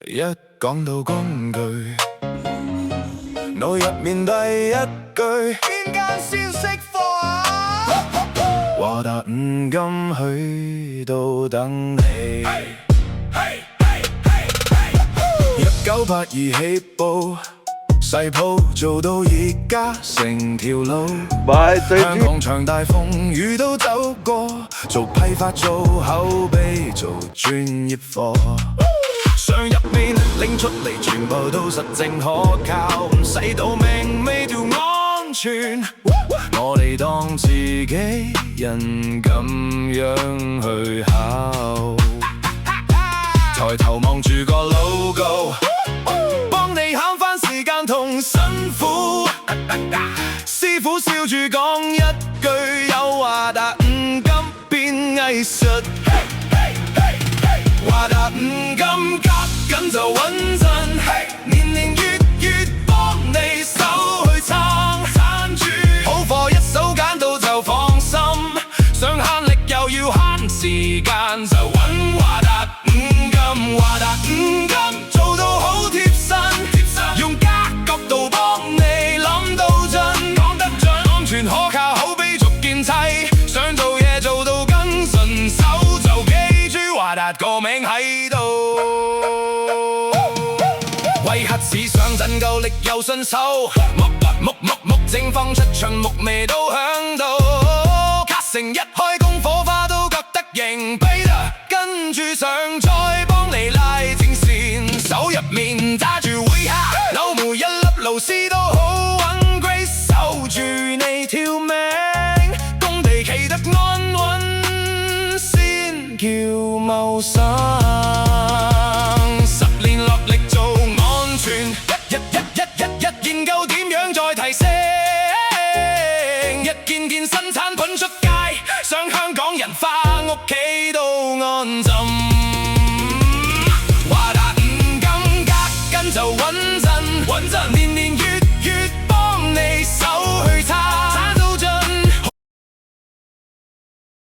一講到工具，腦入面第一句邊間先識貨啊？話達五金去到等你。1982起步，細鋪做到而家成條路。香港場大風雨都走過，做批發做口碑做專業貨。想入面拎出嚟，全部都實證可靠，唔使賭命味條安全。我哋當自己人咁樣去考，抬頭望住個 logo， 幫你慳返時間同辛苦。師傅笑住講一句，有華達五金變藝術。華達五金夾緊就穩陣，年年月月幫你手去撐住，好貨一手揀到就放心，想慳力又要慳時間就揾華達五金。華達五金做到好貼身，用家角度幫你諗到盡，講得準，安全可靠，口碑逐件砌，想做嘢做到更順手就記住華達個名喺度。為黑市上陣夠力又順手，木正放出場，木味都響到，卡成一開工火花都覺得型，跟住上再幫你拉正線，手入面揸住會客，扭每一粒螺絲都好穩 Grace 守住你條命，工地企得安穩先叫謀生，10年落力做安全，一研究點樣再提升，一件新產品出街，想香港人返屋企都安心。華達五金夾緊就穩陣，年年月月幫你手去撐。